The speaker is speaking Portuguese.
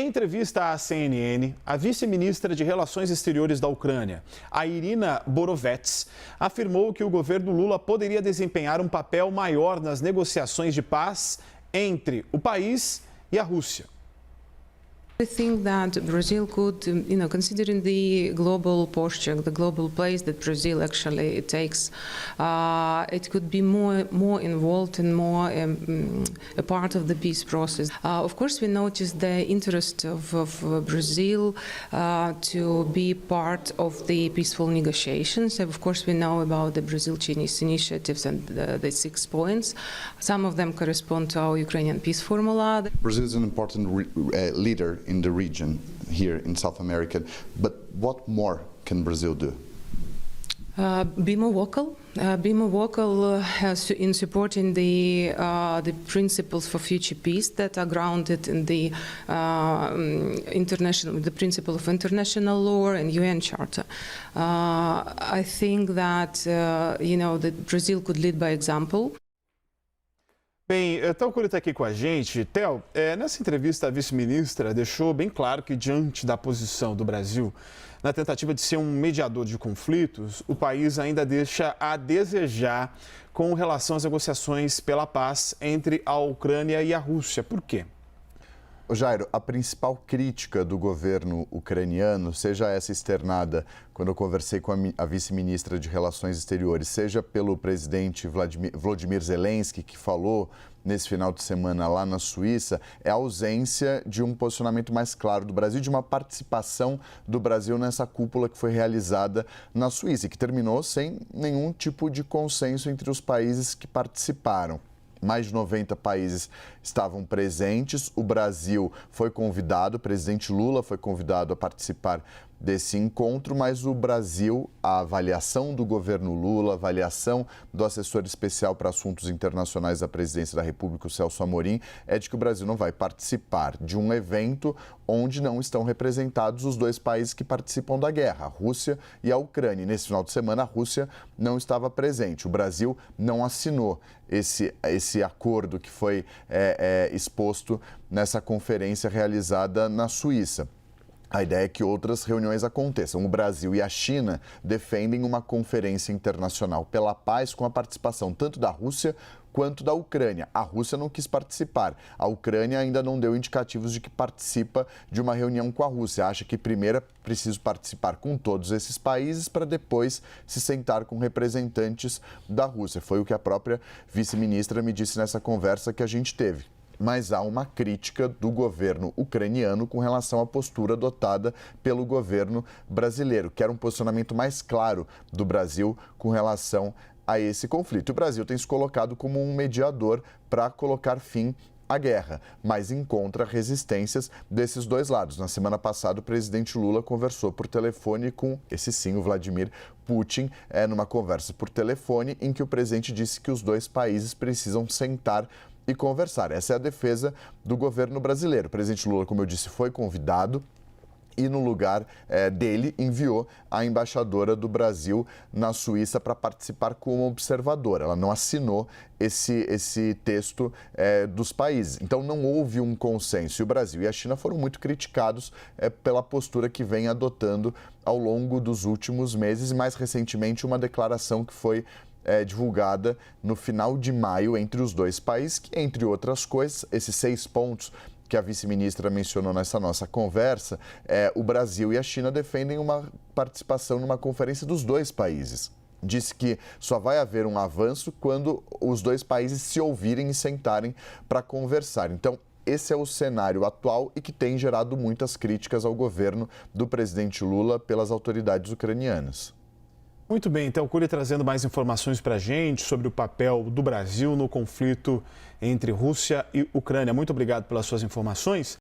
entrevista à CNN, a vice-ministra de Relações Exteriores da Ucrânia, a Irina Borovets, afirmou que o governo Lula poderia desempenhar um papel maior nas negociações de paz entre o país e a Rússia. I think that Brazil could, considering the global posture, the global place that Brazil actually takes, it could be more involved and more a part of the peace process. Of course, we noticed the interest of Brazil to be part of the peaceful negotiations. Of course, we know about the Brazil-Chinese initiatives and the 6 points. Some of them correspond to our Ukrainian peace formula. Brazil is an important leader in the region here in South America, but what more can Brazil do? Be more vocal. Be more vocal in supporting the principles for future peace that are grounded in the principle of international law and UN Charter. I think that that Brazil could lead by example. Bem, Théo Cury está aqui com a gente. Théo, nessa entrevista a vice-ministra deixou bem claro que diante da posição do Brasil na tentativa de ser um mediador de conflitos, o país ainda deixa a desejar com relação às negociações pela paz entre a Ucrânia e a Rússia. Por quê? Jairo, a principal crítica do governo ucraniano, seja essa externada quando eu conversei com a vice-ministra de Relações Exteriores, seja pelo presidente Volodymyr Zelensky, que falou nesse final de semana lá na Suíça, é a ausência de um posicionamento mais claro do Brasil, de uma participação do Brasil nessa cúpula que foi realizada na Suíça e que terminou sem nenhum tipo de consenso entre os países que participaram. Mais de 90 países estavam presentes, o Brasil foi convidado, o presidente Lula foi convidado a participar desse encontro, mas o Brasil, a avaliação do governo Lula, a avaliação do assessor especial para assuntos internacionais da presidência da República, o Celso Amorim, é de que o Brasil não vai participar de um evento onde não estão representados os dois países que participam da guerra, a Rússia e a Ucrânia. E nesse final de semana, a Rússia não estava presente. O Brasil não assinou esse acordo que foi exposto nessa conferência realizada na Suíça. A ideia é que outras reuniões aconteçam. O Brasil e a China defendem uma conferência internacional pela paz com a participação tanto da Rússia quanto da Ucrânia. A Rússia não quis participar. A Ucrânia ainda não deu indicativos de que participa de uma reunião com a Rússia. Acha que primeiro é preciso participar com todos esses países para depois se sentar com representantes da Rússia. Foi o que a própria vice-ministra me disse nessa conversa que a gente teve. Mas há uma crítica do governo ucraniano com relação à postura adotada pelo governo brasileiro, que era um posicionamento mais claro do Brasil com relação a esse conflito. O Brasil tem se colocado como um mediador para colocar fim à guerra, mas encontra resistências desses dois lados. Na semana passada, o presidente Lula conversou por telefone com, esse sim, o Vladimir Putin, numa conversa por telefone em que o presidente disse que os dois países precisam sentar e conversar. Essa é a defesa do governo brasileiro. O presidente Lula, como eu disse, foi convidado e no lugar dele enviou a embaixadora do Brasil na Suíça para participar como observadora. Ela não assinou esse texto dos países. Então não houve um consenso. E o Brasil e a China foram muito criticados pela postura que vem adotando ao longo dos últimos meses e mais recentemente uma declaração que foi divulgada no final de maio entre os dois países, que, entre outras coisas, esses 6 pontos que a vice-ministra mencionou nessa nossa conversa, o Brasil e a China defendem uma participação numa conferência dos dois países. Disse que só vai haver um avanço quando os dois países se ouvirem e sentarem para conversar. Então, esse é o cenário atual e que tem gerado muitas críticas ao governo do presidente Lula pelas autoridades ucranianas. Muito bem, Théo Cury trazendo mais informações para a gente sobre o papel do Brasil no conflito entre Rússia e Ucrânia. Muito obrigado pelas suas informações.